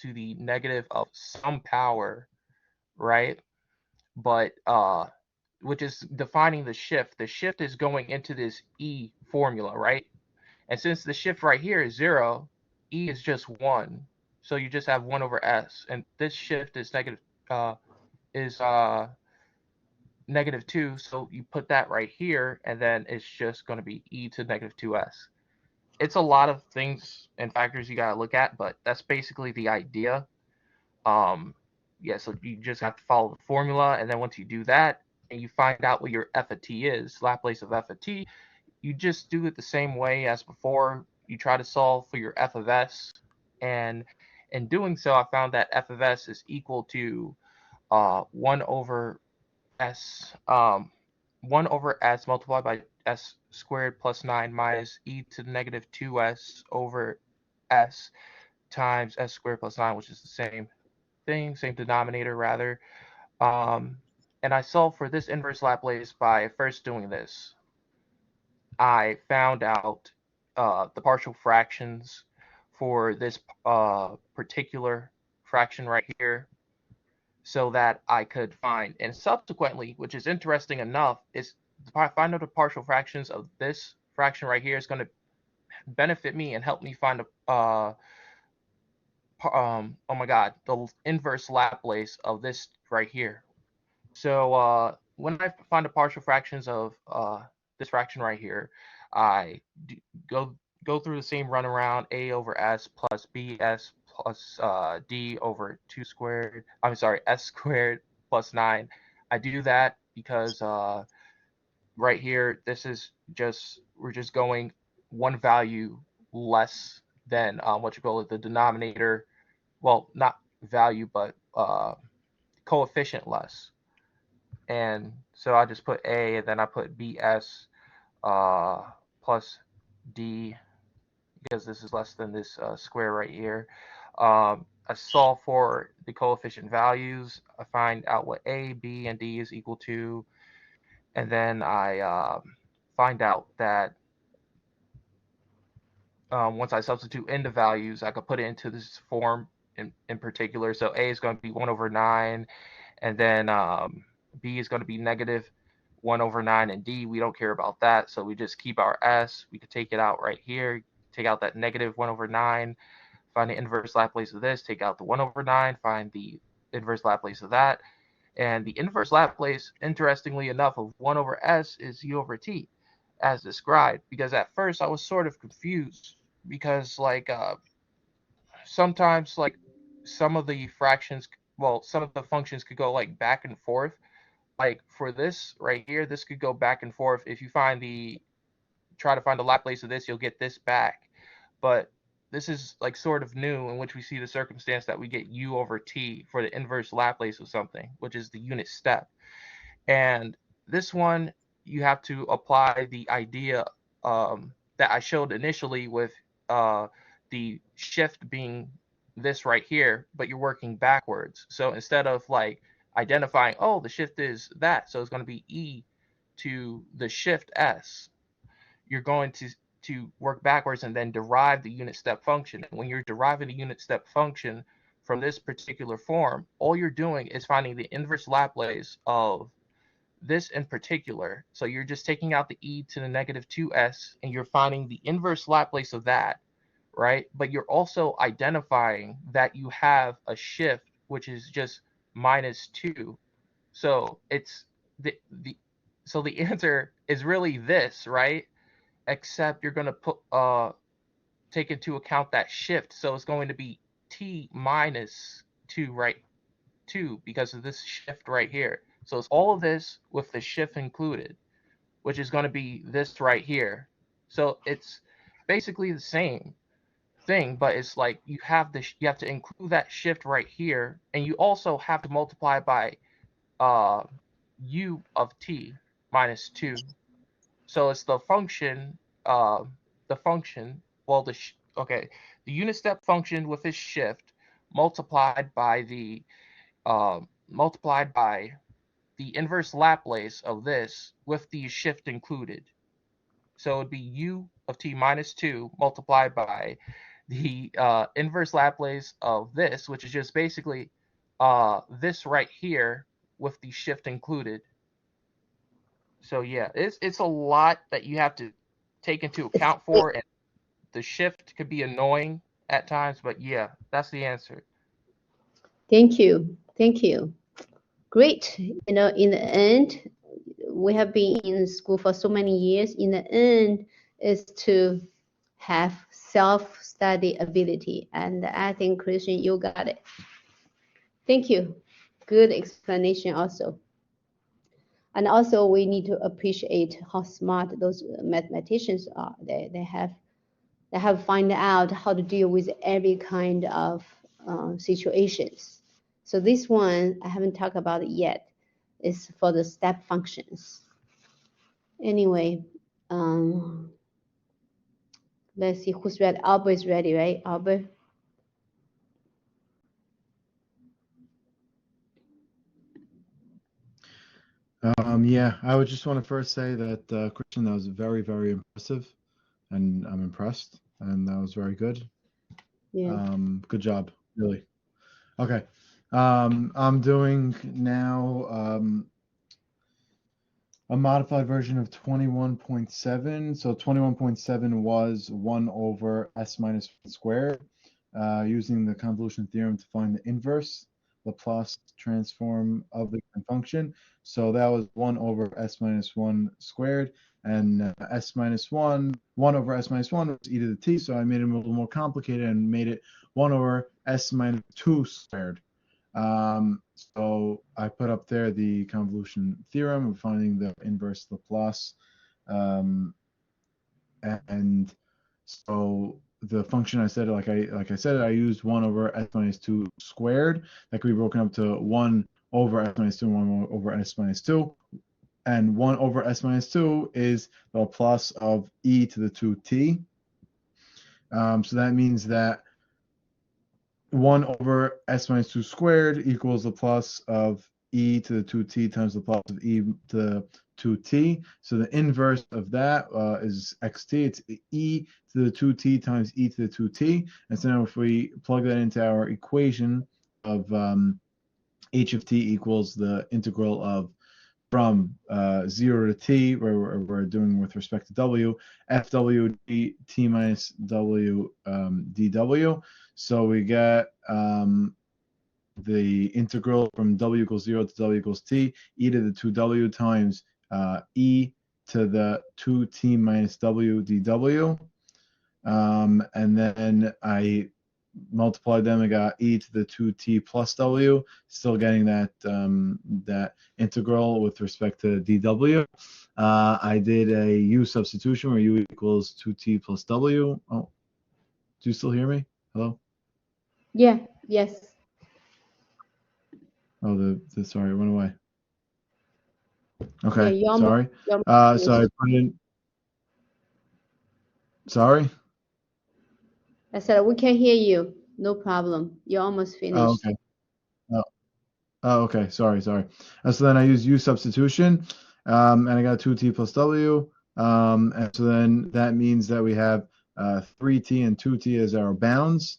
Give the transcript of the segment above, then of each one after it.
to the negative of some power, right? But which is defining the shift. The shift is going into this E formula, right? And since the shift right here is 0, E is just 1. So you just have 1 over S. And this shift is is negative 2. So you put that right here, and then it's just going to be E to negative 2S. It's a lot of things and factors you got to look at, but that's basically the idea. Um, yeah, so you just have to follow the formula, and then once you do that, and you find out what your f of t is, Laplace of f of t, you just do it the same way as before. You try to solve for your f of s, and in doing so, I found that f of s is equal to 1 over s, 1 over s multiplied by s squared plus 9 minus e to the negative 2s over s times s squared plus 9, which is the same thing, same denominator rather. And I solved for this inverse Laplace by first doing this. I found out the partial fractions for this particular fraction right here so that I could find, and subsequently, which is interesting enough, is to find out the partial fractions of this fraction right here is going to benefit me and help me find oh my god, the inverse Laplace of this right here. So when I find the partial fractions of this fraction right here, I go through the same run around: a over s plus bs plus d over 2 squared. I'm sorry, s squared plus 9. I do that because right here, this is just, we're just going one value less than what you call it, the denominator. Well, not value, but coefficient less. And so I just put a, and then I put bs plus d, because this is less than this square right here. I solve for the coefficient values. I find out what a, b, and d is equal to, and then I find out that once I substitute in the values, I could put it into this form in particular. So a is going to be 1 over 9, and then b is going to be negative 1 over 9, and d, we don't care about that, so we just keep our s. We could take it out right here, take out that negative 1 over 9, find the inverse Laplace of this, take out the 1 over 9, find the inverse Laplace of that. And the inverse Laplace, interestingly enough, of 1 over s is u over t, as described, because at first I was sort of confused, because like sometimes like some of the fractions, well, some of the functions could go like back and forth. Like for this right here, this could go back and forth. If you try to find the Laplace of this, you'll get this back. But this is like sort of new, in which we see the circumstance that we get u over t for the inverse Laplace of something, which is the unit step. And this one, you have to apply the idea that I showed initially with the shift being this right here, but you're working backwards. So instead of like identifying, oh, the shift is that, so it's going to be e to the shift s, you're going to work backwards and then derive the unit step function. And when you're deriving the unit step function from this particular form, all you're doing is finding the inverse Laplace of this in particular. So you're just taking out the e to the negative 2s, and you're finding the inverse Laplace of that, right? But you're also identifying that you have a shift, which is just minus 2. So it's so the answer is really this, right? Except you're going to put take into account that shift. So it's going to be t minus 2, right? 2, because of this shift right here. So it's all of this with the shift included, which is going to be this right here. So it's basically the same thing, but it's like you have to include that shift right here, and you also have to multiply by u of t minus 2. So it's the function, well, the unit step function with its shift multiplied by the inverse Laplace of this with the shift included. So it'd be u of t minus 2 multiplied by the inverse Laplace of this, which is just basically this right here with the shift included. So yeah, it's a lot that you have to take into account for, and the shift could be annoying at times, but yeah, that's the answer. Thank you. Thank you. Great. You know, in the end, we have been in school for so many years. In the end, is to have self-study ability. And I think, Christian, you got it. Thank you. Good explanation also. And also, we need to appreciate how smart those mathematicians are. They have find out how to deal with every kind of situations. So this one I haven't talked about it yet. It's for the step functions. Anyway, let's see who's ready. Albert is ready, right? Albert. Yeah, I would just want to first say that Christian, that was very, very impressive, and I'm impressed, and that was very good. Yeah. Good job, really. Okay, I'm doing now a modified version of 21.7. So 21.7 was 1 over s minus 1 squared, using the convolution theorem to find the inverse Laplace transform of the function. So that was 1 over s minus 1 squared, and s minus 1 over s minus 1 was e to the t, so I made it a little more complicated and made it 1 over s minus 2 squared. So I put up there the convolution theorem of finding the inverse Laplace, and so the function I said, like I said, I used 1 over s minus 2 squared. That could be broken up to 1 over s minus 2 and 1 over s minus 2. And 1 over s minus 2 is the Laplace of e to the 2t. So that means that 1 over s minus 2 squared equals the plus of e to the 2t times the plus of e to the 2t. So the inverse of that is xt. It's e to the 2t times e to the 2t. And so now if we plug that into our equation of h of t equals the integral of from 0 to t, where we're doing with respect to w, fw t minus w dw. So we get the integral from w equals 0 to w equals t, e to the 2w times e to the 2t minus w dw. And then I multiplied them, I got e to the 2t plus w, still getting that that integral with respect to dw. I did a u substitution where u equals 2t plus w. Oh, do you still hear me? Hello? Yeah. Yes. Oh, sorry, it went away. Yeah. Okay, You're sorry. almost So I put in. Sorry. I said we can hear you. No problem. You're almost Oh, finished. okay. Oh, okay. Sorry. So then I use u substitution, and I got 2t plus w. And so then that means that we have 3t and 2t as our bounds.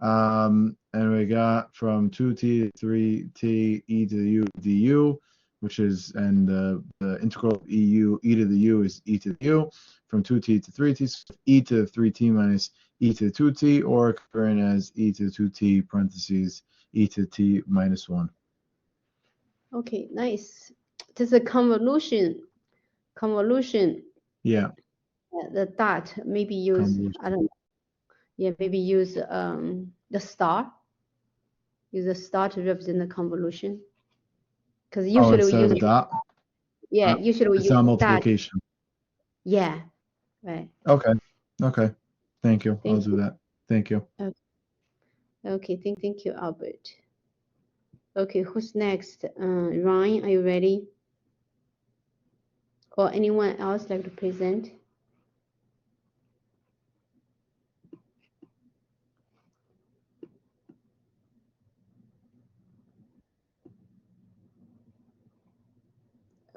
And we got from 2t to 3t e to the u du, which is, and the integral of e to the u is e to the u. From 2t to 3t, so e to 3t minus e to 2t, or current as e to 2t parentheses e to t minus 1. Okay, nice. This is a convolution. Convolution. Yeah. The dot. Maybe use, I don't know. Yeah, maybe use the star. Use a star to represent the convolution. Because usually we Instead use of a dot? yeah, usually we It's use not dot. multiplication. Yeah, right. Okay. Okay. Thank you. I'll Thank do you. that. Thank you. Okay, thank you, Albert. Okay, who's next? Ryan, are you ready? Or anyone else like to present?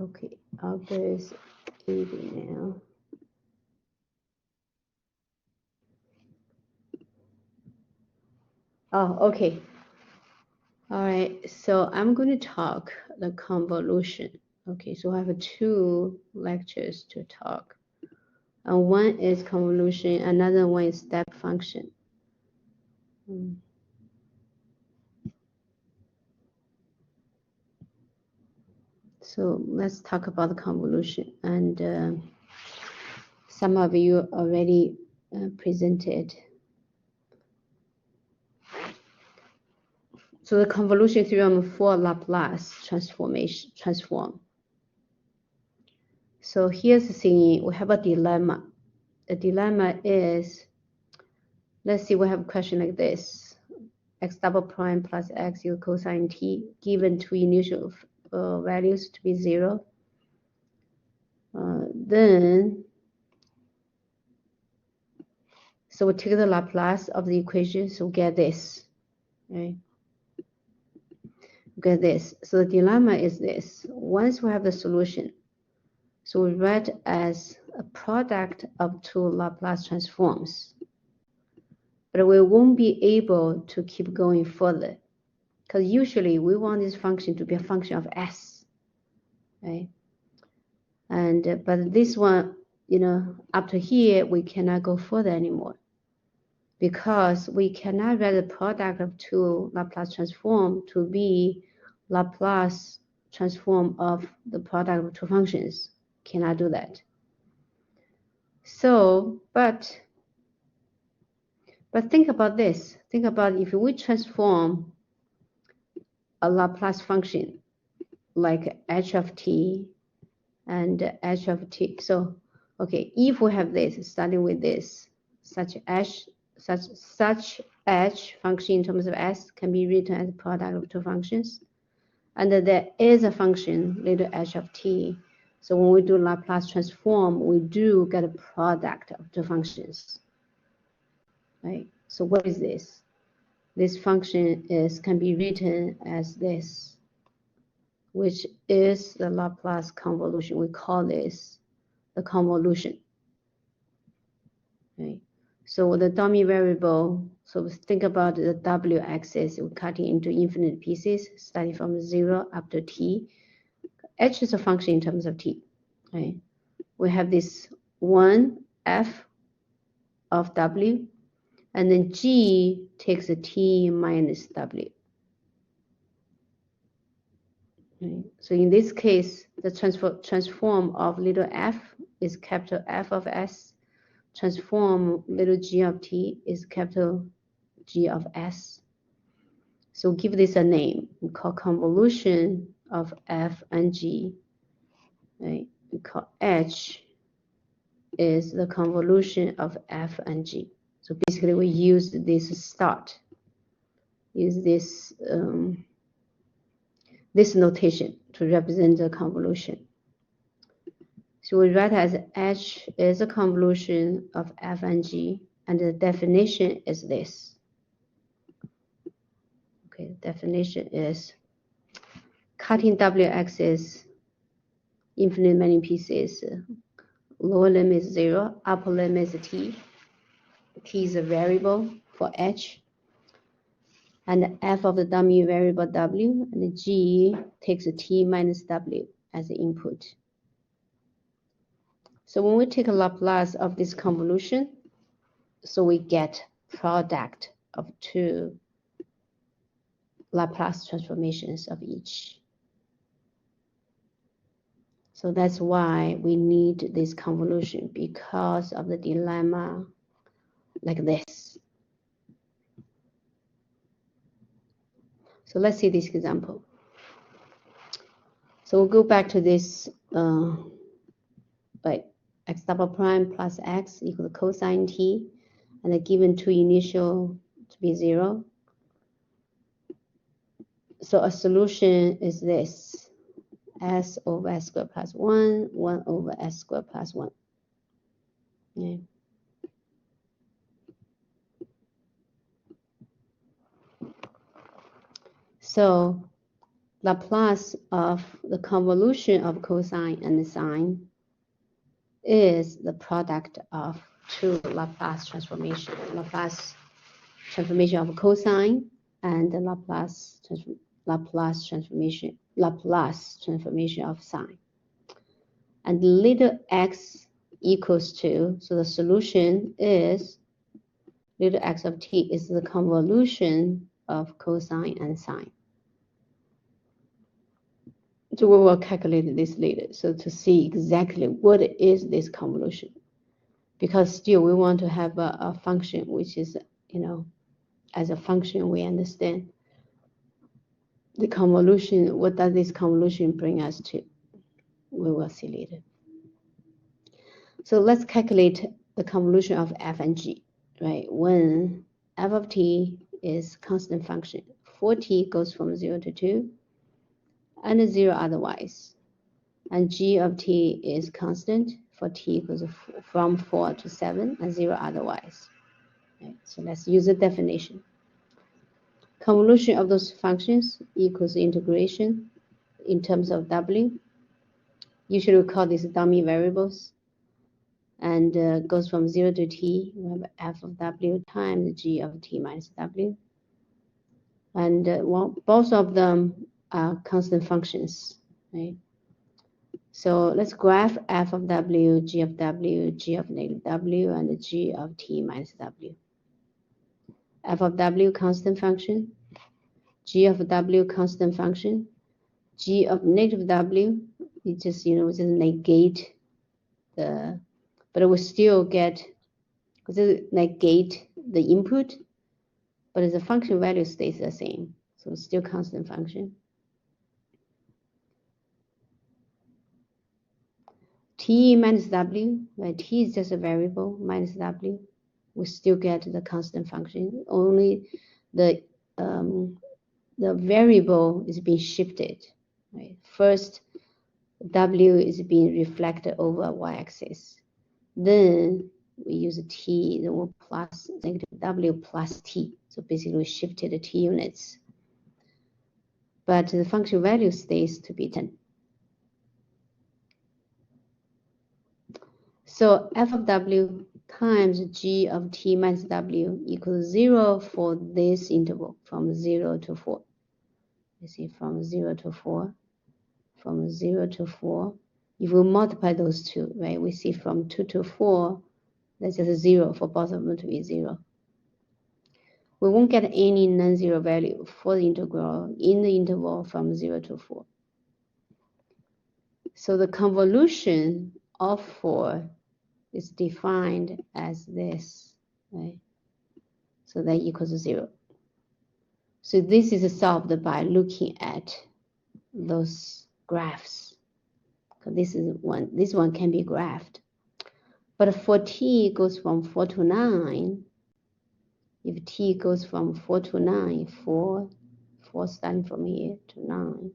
Okay, Albert is 80 now. Oh, okay. All right, so I'm going to talk the convolution. Okay, so I have 2 lectures to talk. And one is convolution, another one is step function. So let's talk about the convolution. And some of you already presented. So the convolution theorem for Laplace transform. So here's the thing, we have a dilemma. The dilemma is, let's see, we have a question like this. X double prime plus x equal cosine t, given 2 initial values to be 0. Then, so we take the Laplace of the equation, so we get this, right? Get this. So the dilemma is this. Once we have the solution, so we write as a product of 2 Laplace transforms. But we won't be able to keep going further, because usually we want this function to be a function of s, right? And but this one, you know, up to here, we cannot go further anymore, because we cannot write the product of 2 Laplace transform to be Laplace transform of the product of 2 functions. Cannot do that. So, but think about this. Think about if we transform a Laplace function like h of t and h of t. So, okay, if we have this, starting with this, such h function in terms of s can be written as a product of 2 functions. And there is a function, little h of t. So when we do Laplace transform, we do get a product of 2 functions, right? So what is this? This function can be written as this, which is the Laplace convolution. We call this the convolution, right? So the dummy variable, so think about the w-axis, we cut it into infinite pieces, starting from 0 up to t. H is a function in terms of t, right? We have this 1 f of w, and then g takes a t minus w. Right? So in this case, the transform of little f is capital F of s. Transform little g of t is capital G of s. So give this a name. We call convolution of f and g. Right? We call h is the convolution of f and g. So basically, we use this start, use this this notation to represent the convolution. So we write as h is a convolution of f and g, and the definition is this. Okay, the definition is cutting w-axis infinite many pieces. Lower limit is 0, upper limit is t. T is a variable for h, and f of the dummy variable w, and the g takes a t minus w as the input. So when we take a Laplace of this convolution, so we get product of 2 Laplace transformations of each. So that's why we need this convolution, because of the dilemma like this. So let's see this example. So we'll go back to this, like x double prime plus x equal to cosine t, and the given 2 initial to be 0. So a solution is this, s over s squared plus 1, 1 over s squared plus 1. Okay. So Laplace of the convolution of cosine and sine is the product of 2 Laplace transformation. Laplace transformation of cosine and the Laplace transformation of sine. And little x equals to, so the solution is little x of t is the convolution of cosine and sine. So we will calculate this later. So to see exactly what is this convolution, because still we want to have a function which is, you know, as a function we understand the convolution. What does this convolution bring us to? We will see later. So let's calculate the convolution of f and g, right? When f of t is constant function, for t goes from 0 to 2 and 0 otherwise, and g of t is constant for t goes from 4 to 7 and 0 otherwise. Right? So let's use the definition. Convolution of those functions equals integration in terms of w. Usually we call these dummy variables, and goes from 0 to t. We have f of w times g of t minus w. And well, both of them are constant functions, right? So let's graph f of w, g of w, g of negative w, and g of t minus w. F of w constant function, g of w constant function, g of negative w, it just, you know, just negate the, but we still get, because negate the input, but the function value stays the same, so it's still constant function. T minus w, right? T is just a variable minus w. We still get the constant function. Only the variable is being shifted. Right? First, w is being reflected over y-axis. Then we use t, then we'll plus negative w plus t. So basically, we shifted the t units. But the function value stays to be 10. So f of w times g of t minus w equals 0 for this interval from 0 to 4. You see, from 0 to 4, from 0 to 4. If we multiply those two, right, we see from 2 to 4, that's just 0 for both of them to be 0. We won't get any non-zero value for the integral in the interval from 0 to 4. So the convolution of 4 is defined as this, right? So that equals 0. So this is solved by looking at those graphs. This one can be graphed. But for t goes from 4 to 9, if t goes from 4 to 9, 4 starting from here to 9,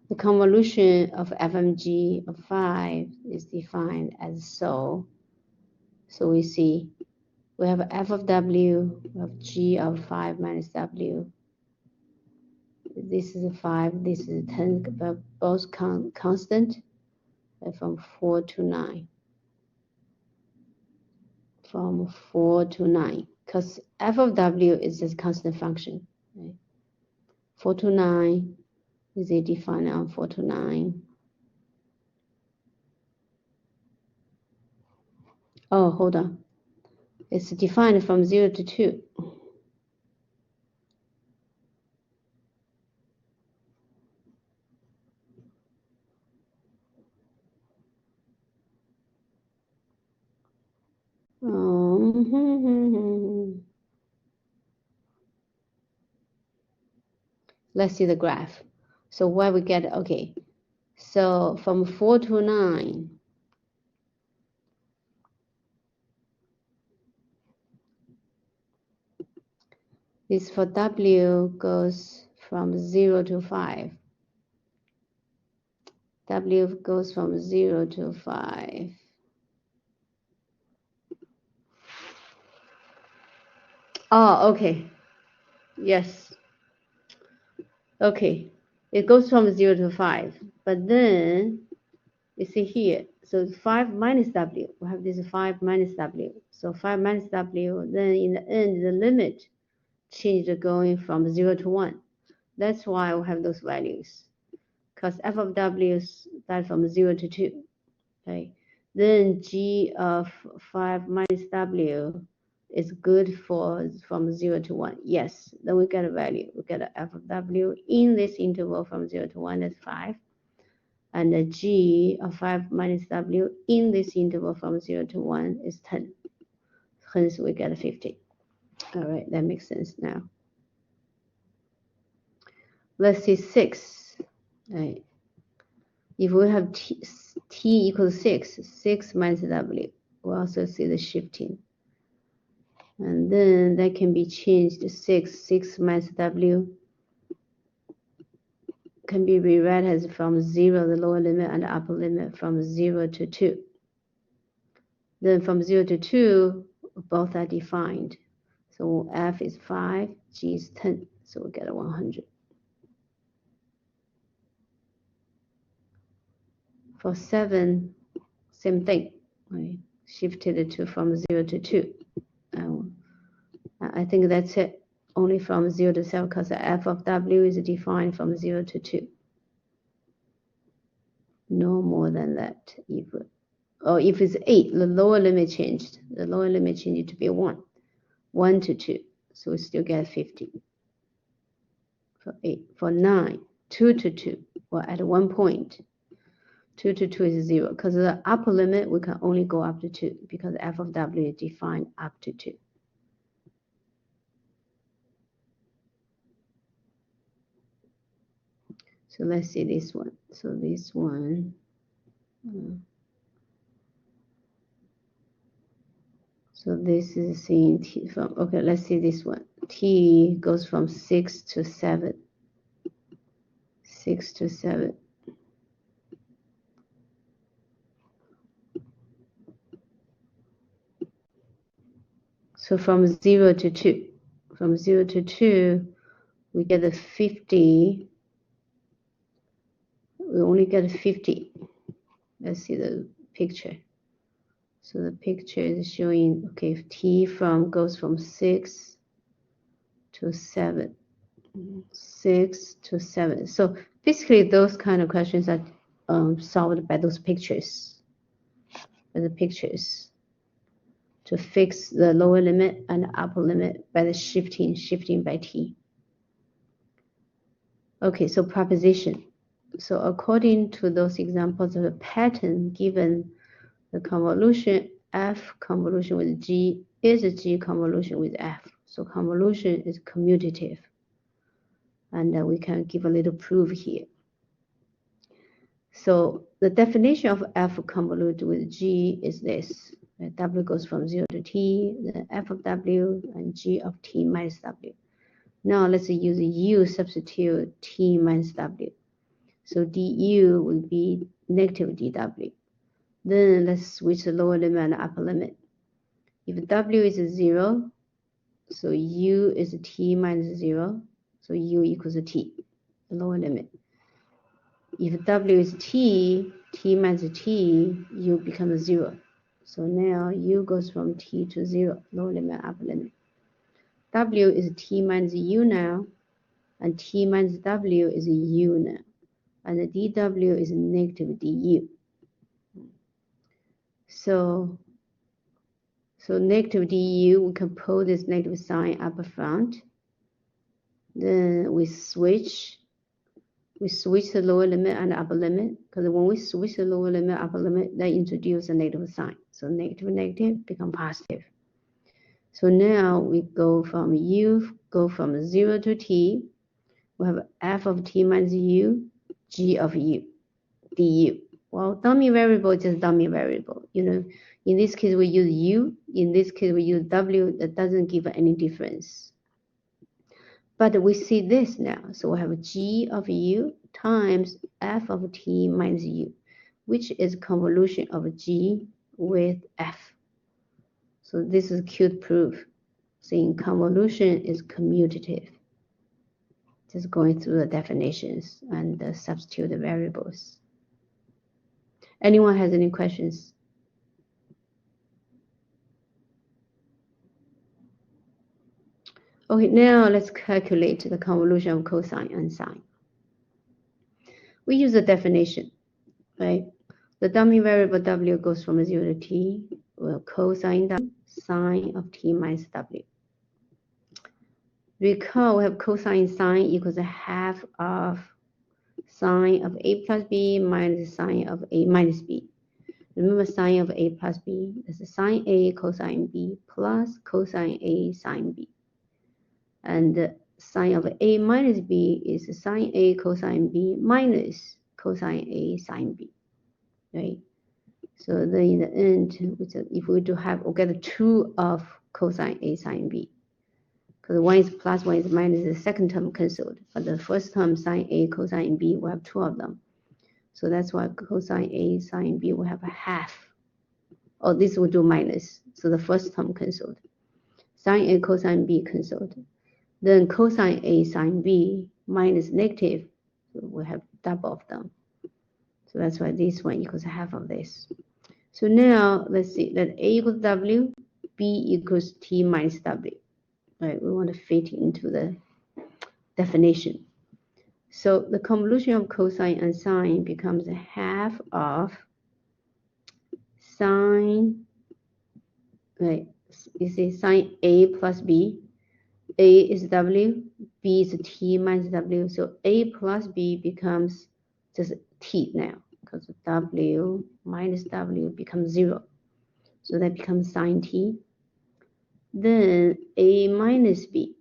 the convolution of fmg of 5 is defined as so. So we see we have f of w, we have g of 5 minus w. This is a 5, this is a 10, but both constant from 4 to 9. From 4 to 9, because f of w is just constant function. Right? 4 to 9 is a defined on 4 to 9. Oh, hold on. It's defined from 0 to 2. Let's see the graph. So where we get, okay. So from 4 to 9, this for w goes from 0 to 5. W goes from 0 to 5. Oh, okay. Yes. Okay. It goes from 0 to 5. But then, you see here, So 5 minus w, we have this 5 minus w. So 5 minus w, then in the end, the limit changed going from 0 to 1. That's why we have those values, because f of w starts from 0 to 2. Okay. Then g of 5 minus w is good for from 0 to 1. Yes, then we get a value. We get a f of w in this interval from 0 to 1 is 5. And the g of 5 minus w in this interval from 0 to 1 is 10. Hence, we get 50. All right, that makes sense now. Let's see 6. All right. If we have t equals 6, 6 minus w, we also see the shifting. And then that can be changed to 6 minus w can be rewrite as from 0, the lower limit, and the upper limit from 0 to 2. Then from 0 to 2, both are defined. So f is 5, g is 10, so we get a 100. For 7, same thing, right? Shifted it to from 0 to 2. I think that's it, only from 0 to 7, because the f of w is defined from 0 to 2. No more than that. If it's 8, the lower limit changed. The lower limit changed to be 1. 1 to 2, so we still get 50. For 8, for 9, 2 to 2, well, at one point, 2 to 2 is 0, because the upper limit, we can only go up to 2, because f of w is defined up to 2. So let's see this one. So this one, so this is seeing t from, okay, let's see this one. T goes from 6 to 7. 6 to 7. So from 0 to 2. From 0 to 2, we get a 50. We only get 50. Let's see the picture. So the picture is showing, okay, if t goes from 6 to 7. 6 to 7. So basically those kind of questions are solved by those pictures. By the pictures. To fix the lower limit and the upper limit by the shifting by t. Okay, so proposition. So according to those examples of the pattern given, the convolution f convolution with g is a g convolution with f. So convolution is commutative. And we can give a little proof here. So the definition of f convoluted with g is this. W goes from 0 to t, the f of w, and g of t minus w. Now let's use u substitute t minus w. So du will be negative dw. Then let's switch the lower limit and upper limit. If w is 0, so u is t minus 0, so u equals t, the lower limit. If w is t minus t, u becomes 0. So now u goes from t to 0, lower limit, upper limit. W is t minus u now, and t minus w is u now. And the dw is negative du. So negative du, we can pull this negative sign up front. Then we switch the lower limit and upper limit, because when we switch the lower limit, upper limit, they introduce a negative sign. So negative become positive. So now we go from 0 to t. We have f of t minus u, g of u, du. Well, dummy variable is just dummy variable. You know, in this case we use u, in this case we use w. That doesn't give any difference. But we see this now. So we have g of u times f of t minus u, which is convolution of g with f. So this is cute proof, saying convolution is commutative. Just going through the definitions and substitute the variables. Anyone has any questions? Okay, now let's calculate the convolution of cosine and sine. We use the definition, right? The dummy variable w goes from 0 to t, well, cosine w, sine of t minus w. Recall we have cosine sine equals a half of sine of a plus b minus sine of a minus b. Remember sine of a plus b, that's sine a cosine b plus cosine a sine b. And sine of a minus b is sine a cosine b minus cosine a sine b, right? So then in the end, if we do have, we'll get 2 of cosine a sine b. Because one is plus, one is minus, the second term cancelled. But the first term, sine a cosine b, we have 2 of them. So that's why cosine a sine b will have a half. Oh, this will do minus. So the first term cancelled. Sine a cosine b cancelled. Then cosine a sine b minus negative, so we have double of them. So that's why this one equals half of this. So now let's see, let a equals w, b equals t minus w. Right, we want to fit into the definition. So the convolution of cosine and sine becomes a half of sine, right, you see sine a plus b. A is w, b is t minus w, so a plus b becomes just t now, because w minus w becomes 0. So that becomes sine t. Then a minus b,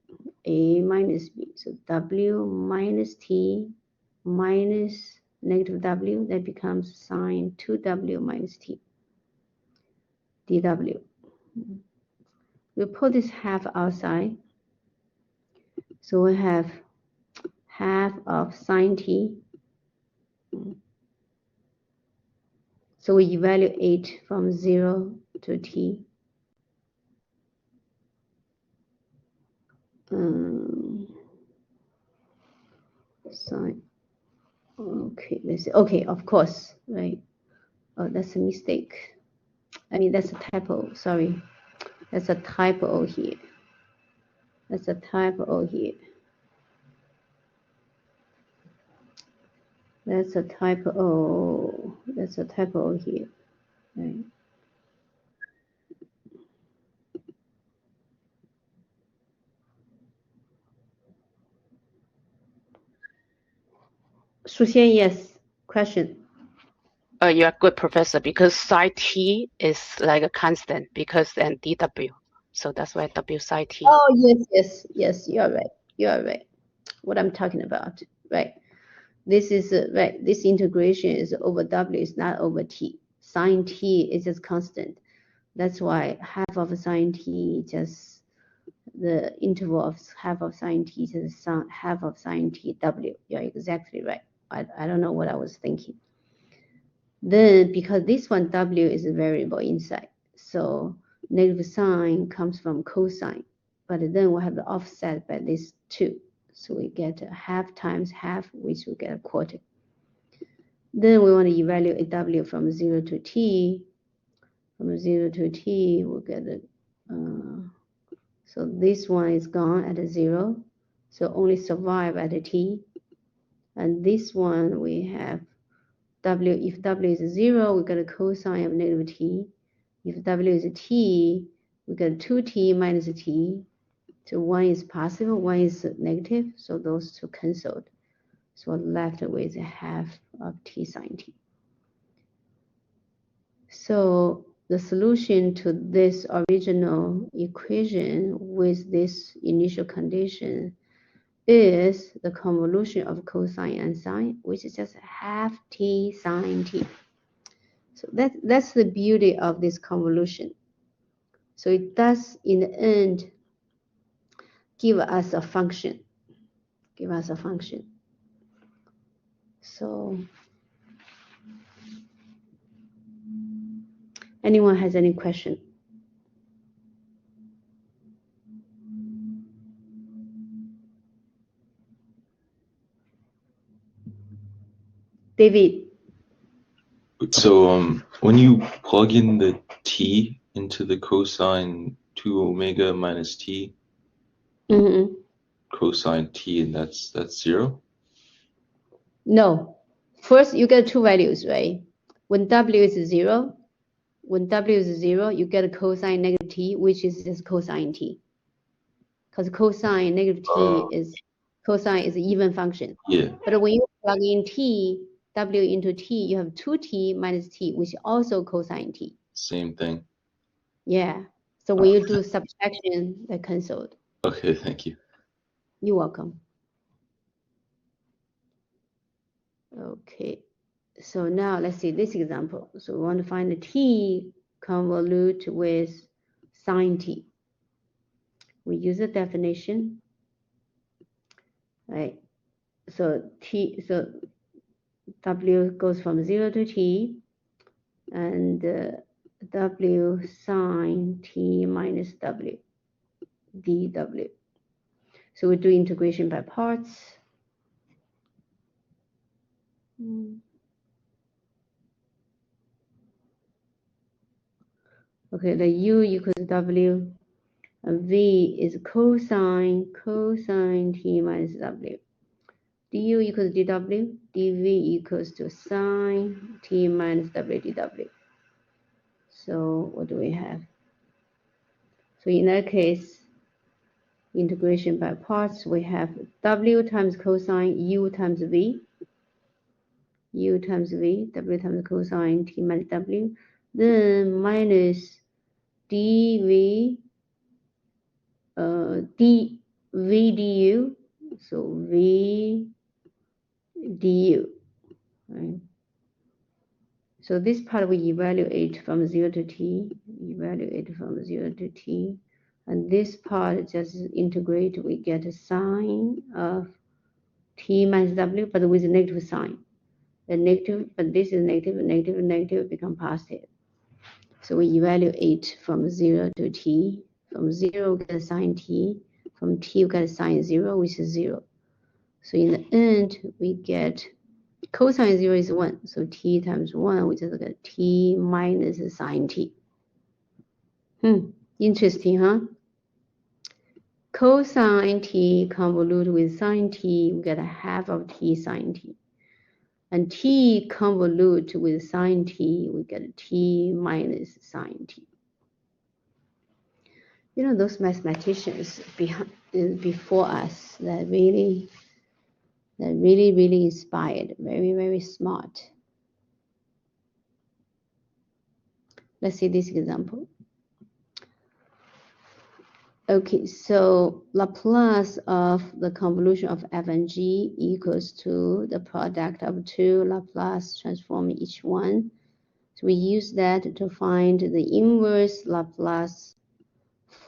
so w minus t minus negative w, that becomes sine 2w minus t dw. We put this half outside. So we have half of sine t. So we evaluate from 0 to t. Sine. Okay, let's see. Okay, of course, right. Oh, that's a mistake. I mean, that's a typo. Sorry. That's a typo here. That's a typo here. That's a typo. That's a typo here. Right. Suxian, yes. Question. You are good, Professor, because psi t is like a constant because then dw. So that's why w psi t. Oh, yes. You are right. You are right. What I'm talking about, right? This is right. This integration is over w, is not over t. Sine t is just constant. That's why half of sine t just the interval of half of sine t to the half of sine t w. You're exactly right. I don't know what I was thinking. Then because this one w is a variable inside, so negative sign comes from cosine, but then we have the offset by this 2. So we get a half times half, which we get a quarter. Then we want to evaluate w from 0 to t. From 0 to t, we'll get a, so this one is gone at a 0, so only survive at a t. And this one we have w, if w is 0, we get a cosine of negative t. If w is a t, we get 2t minus t. So one is positive, one is negative, so those two canceled. So we're left with a half of t sine t. So the solution to this original equation with this initial condition is the convolution of cosine and sine, which is just half t sine t. So that's the beauty of this convolution. So it does, in the end, give us a function. So anyone has any question? David. So when you plug in the t into the cosine 2 omega minus t, Mm-hmm. cosine t, and that's 0? No. First, you get two values, right? When w is 0, you get a cosine negative t, which is just cosine t. Because cosine negative t is an even function. Yeah, But when you plug in t, w into t, you have 2t minus t, which is also cosine t. same thing. Yeah. So when you do subtraction, they're cancelled. Okay, thank you. You're welcome. Okay. So now let's see this example. So we want to find the t convolute with sine t. We use a definition, right? So w goes from 0 to t, and w sine t minus w dw. So we do integration by parts. Okay, the u equals w, and v is cosine t minus w. du equals dw, dv equals to sine t minus w dw. So what do we have? So in that case, integration by parts, we have w times cosine u times v, w times cosine t minus w, then minus dv, dv du, so v du, right? So this part we evaluate from 0 to t, and this part just integrate, we get a sine of t minus w, but with a negative sign. The negative, but this is negative become positive. So we evaluate from 0 to t. From 0 we get sine t, from t we get sine 0, which is 0. So in the end we get cosine 0 is 1, so t times 1, we just get t minus sine t. Interesting, huh? Cosine t convolute with sine t, we get a half of t sine t. And t convolute with sine t, we get t minus sine t. You know, those mathematicians before us that really inspired, very smart. Let's see this example. Okay, so Laplace of the convolution of f and g equals to the product of two Laplace transforming each one. So we use that to find the inverse Laplace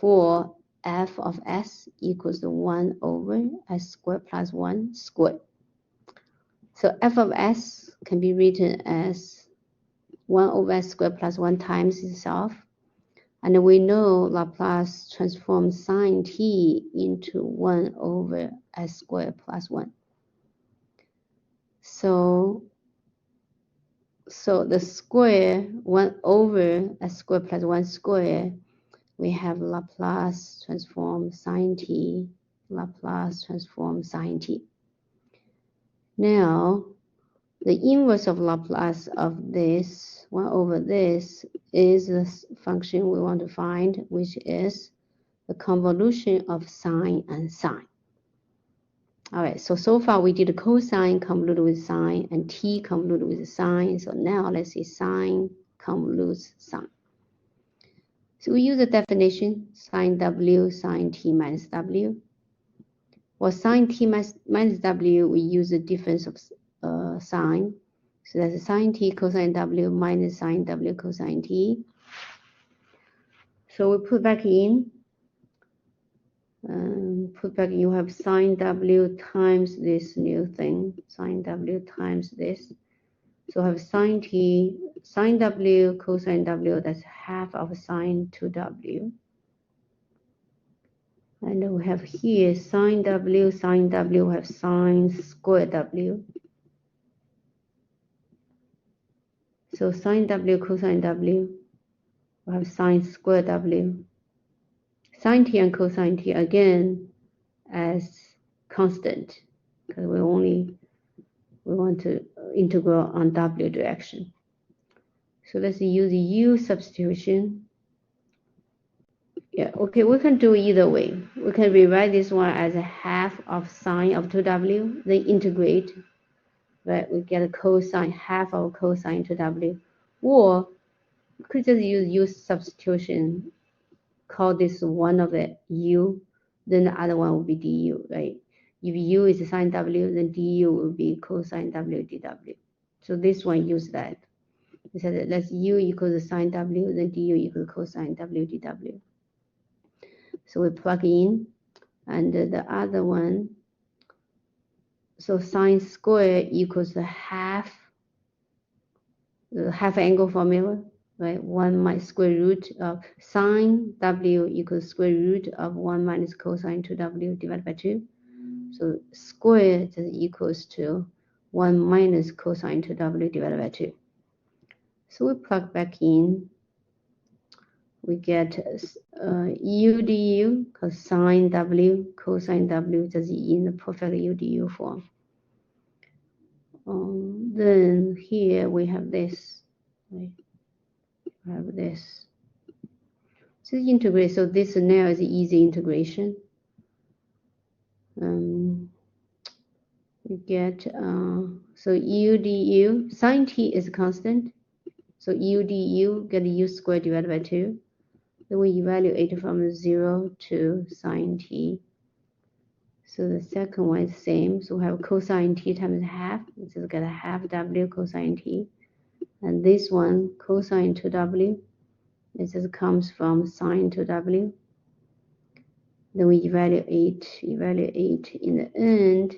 for f of s equals to 1 over s squared plus 1 squared. So f of s can be written as 1 over s squared plus 1 times itself. And we know Laplace transforms sine t into 1 over s squared plus 1. So the square 1 over s squared plus 1 square, we have Laplace transform sine t, Laplace transform sine t. Now, the inverse of Laplace of this 1 over this is the function we want to find, which is the convolution of sine and sine. All right, so far we did cosine convoluted with sine and t convoluted with sine. So now let's see sine convolutes sine. So we use the definition sine w, sine t minus w. For sine t minus w, we use the difference of sine. So that's sine t cosine w minus sine w cosine t. So we put back in. You have sine w times this new thing, sine w times this. So I have sine t, sine w, cosine w, that's half of sine 2w. And then we have here sine w, we have sine square w. So sine W, cosine W, we have sine square W. Sine T and cosine T again as constant, because we want to integral on W direction. So let's use U substitution. Yeah, okay, we can do either way. We can rewrite this one as a half of sine of 2W, then integrate, right? We get a cosine, half of cosine 2W. Or we could just use U substitution, call this one of the U, then the other one will be du, right? If U is sine W, then du will be cosine W dW. So this one use that. We said that let's U equals sine W, then du equals cosine W dW. So we plug in, and the other one, so sine square equals the half angle formula, right? 1 minus square root of sine W equals square root of 1 minus cosine 2W divided by 2. So square is equals to 1 minus cosine 2W divided by 2. So we plug back in. We get U du, because sine W, cosine W, just in the perfect U du form. Then here we have this. Right? We have this. So integrate. So this now is easy integration. We get so U du, sine T is constant. So U du get U squared divided by 2. Then we evaluate from 0 to sine T. So the second one is same. So we have cosine T times half. We just get a half W cosine T. And this one, cosine 2W, it just comes from sine 2W. Then we evaluate. In the end,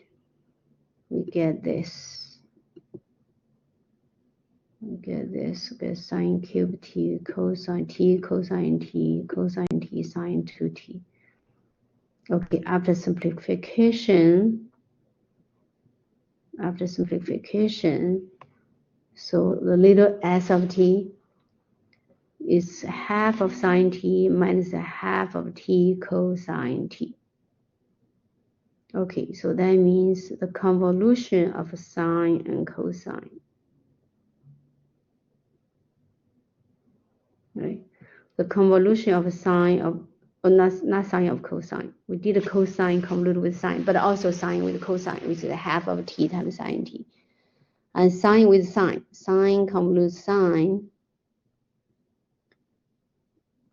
we get this. We get sine cube T, cosine T, cosine T, cosine T, sine 2T. Okay, after simplification, so the little s of T is half of sine T minus a half of T cosine T. Okay, so that means the convolution of sine and cosine. Right, the convolution of sine of, or not sine of cosine. We did a cosine convoluted with sine, but also sine with cosine, which is half of T times sine T. And sine with sine convoluted sine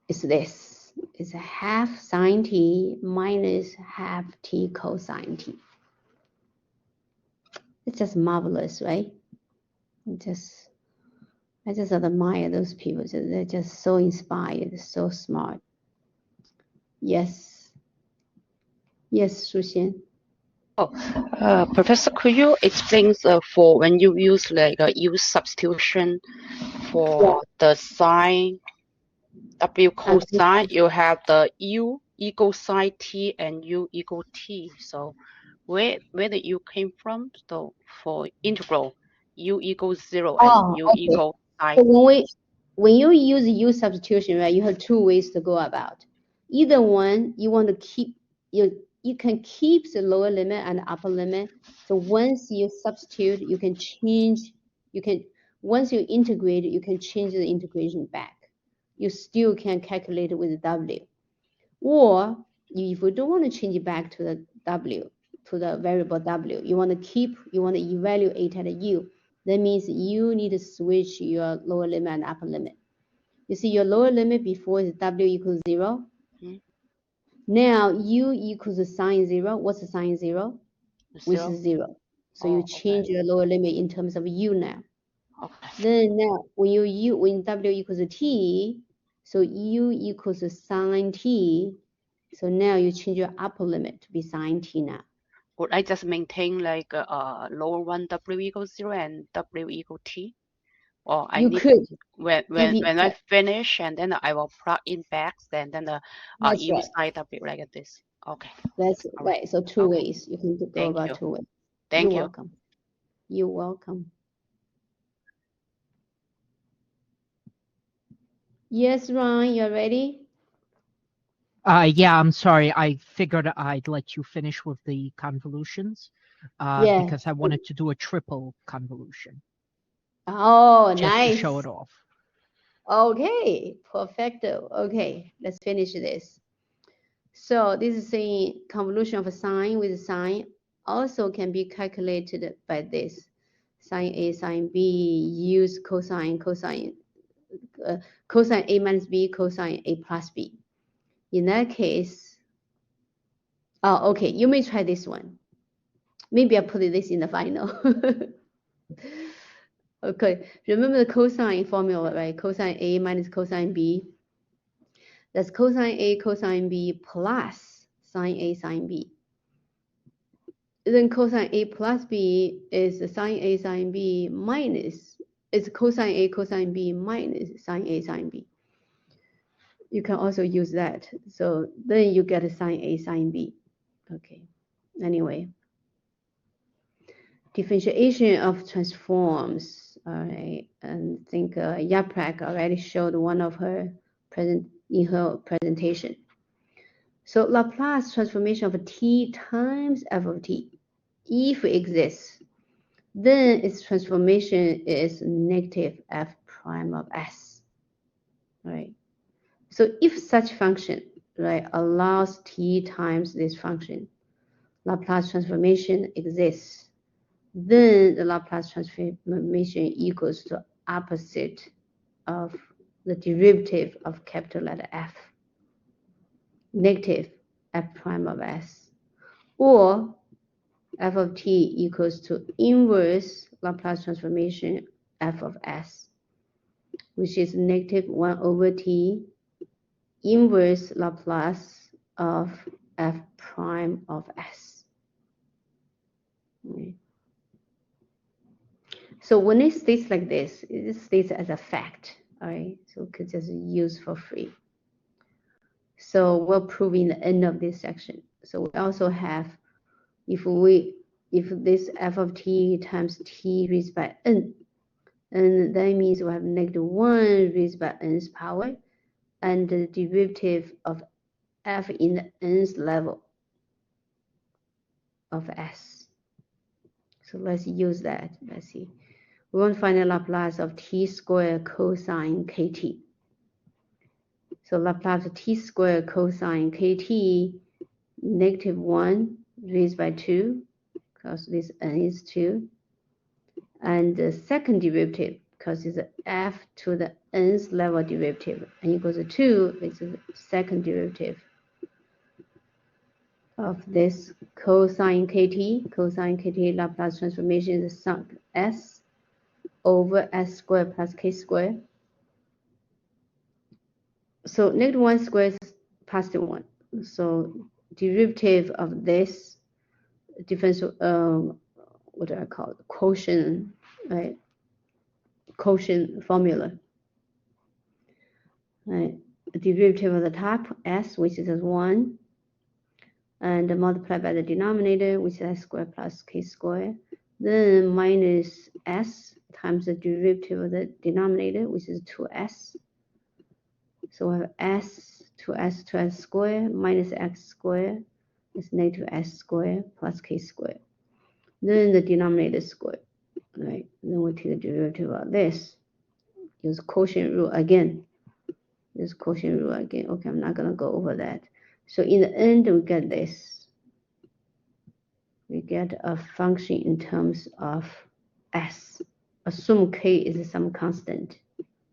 is this. It's a half sine T minus half T cosine T. It's just marvelous, right? I just admire those people. They're just so inspired, so smart. Yes. Yes, Shu Xian. Professor, could you explain for when you use like a U substitution for the sine W cosine, you have the U equal sine T and U equal T. So where the U came from? So for integral, U equals 0 and U equal sine. So when you use U substitution, right, you have two ways to go about. Either one, you want to keep you can keep the lower limit and the upper limit. So once you substitute, you can change. Once you integrate, you can change the integration back. You still can calculate it with W. Or if you don't want to change it back to the W, to the variable W, you want to evaluate at a U. That means you need to switch your lower limit and upper limit. You see your lower limit before is W equals 0. Now U equals sine 0. What's the sine 0? Which is 0. So you change your lower limit in terms of U now. Then now when W equals T, so U equals sine T. So now you change your upper limit to be sine T now. Would I just maintain like a lower one W equals 0 and W equal T? Or I could. When I finish, and then I will plug in back, then U sine W like this. Okay. That's right. So two ways. You can go about 2 ways. Thank you. You're welcome. You're welcome. Yes, Ron, you're ready? Yeah, I'm sorry. I figured I'd let you finish with the convolutions Yeah. because I wanted to do a triple convolution Oh, just nice. to show it off. Okay, perfecto. Okay, let's finish this. So this is saying convolution of a sine with sine also can be calculated by this. Sine A, sine B, use cosine, cosine A minus B, cosine A plus B. In that case, oh, okay, you may try this one. Maybe I put this in the final. Okay, remember the cosine formula, right? Cosine A minus cosine B. That's cosine A cosine B plus sine A sine B. Then cosine A plus B is sine A sine B minus, it's cosine A cosine B minus sine A sine B. You can also use that. So then you get a sine A sine B. Okay, anyway. Differentiation of transforms, all right, and I think Yaprak already showed one of her in her presentation. So Laplace transformation of t times f of t, if it exists, then its transformation is negative f prime of s, right? So if such function, right, allows t times this function, Laplace transformation exists, then the Laplace transformation equals to opposite of the derivative of capital letter F, negative f prime of s, or f of t equals to inverse Laplace transformation f of s, which is negative 1 over t inverse Laplace of f prime of s. Okay. So when it states like this, it states as a fact, all right? So we could just use for free. So we'll prove in the end of this section. So we also have, if this f of t times t raised by n, and that means we have negative 1 raised by n's power, and the derivative of f in the nth level of s. So let's use that. Let's see. We want to find the Laplace of t squared cosine kt. So Laplace of t squared cosine kt, negative 1 raised by 2, because this n is 2. And the second derivative, because it's f to the nth level derivative, n equals to 2, it's the second derivative of this cosine kt. Cosine kt Laplace transformation is sub s over s squared plus k squared. So negative 1 squared is positive 1. So derivative of this differential, what do I call it? Quotient, right? Quotient formula. Right? The derivative of the top, s, which is 1, and multiplied by the denominator, which is s squared plus k squared. Then minus s times the derivative of the denominator, which is 2s. So we have s to s squared minus x squared is negative s squared plus k squared. Then the denominator squared, right? Then we take the derivative of this. Use quotient rule again. Use quotient rule again. Okay, I'm not gonna go over that. So in the end, we get this. We get a function in terms of s. Assume k is some constant.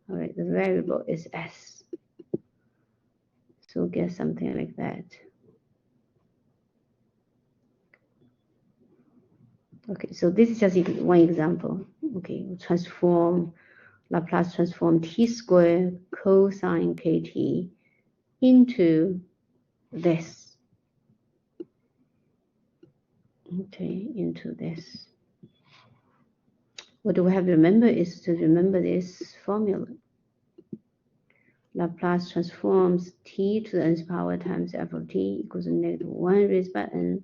All right, the variable is s. So we'll get something like that. Okay, so this is just one example. Okay, we'll transform Laplace transform t squared cosine kt into this. Okay, into this. What do we have to remember is to remember this formula. Laplace transforms t to the nth power times f of t equals to negative 1 raised by n,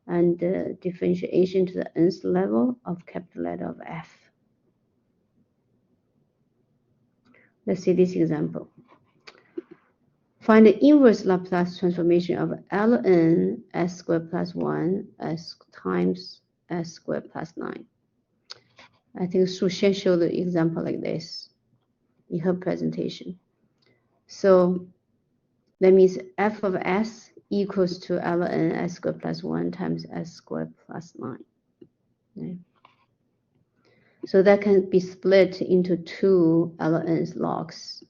and the differentiation to the nth level of capital letter of f. Let's see this example. Find the inverse Laplace transformation of ln s squared plus 1 s times s squared plus 9. I think Su Shen showed the example like this in her presentation. So that means f of s equals to ln s squared plus 1 times s squared plus 9. Okay. So that can be split into two ln's logs.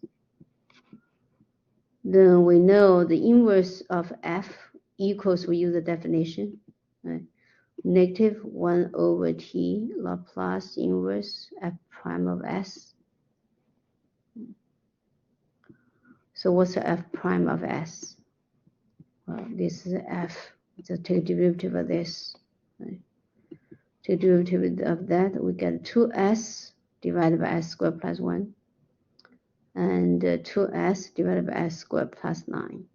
Then we know the inverse of f equals, we use the definition, right? Negative 1 over t Laplace inverse f prime of s. So what's the f prime of s? Well, this is f. So take derivative of this. Right? Take derivative of that, we get 2s divided by s squared plus 1. And 2s divided by s squared plus 9.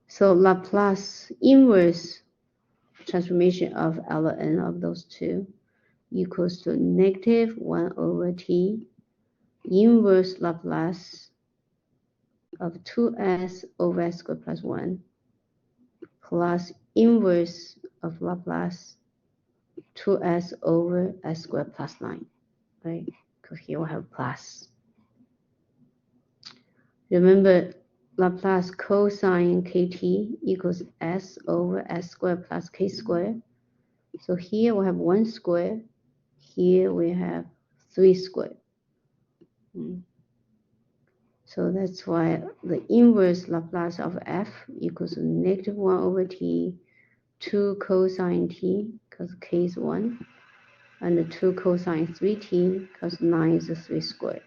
So Laplace inverse transformation of ln of those two equals to negative 1 over t inverse Laplace of 2s over s squared plus 1 plus inverse of Laplace 2s over s squared plus 9, right? Because here we have plus. Remember, Laplace cosine kt equals s over s squared plus k squared. So here we have 1 square. Here we have 3 square. So that's why the inverse Laplace of f equals negative 1 over t, 2 cosine t, because k is 1, and 2 cosine 3t, because 9 is 3 squared.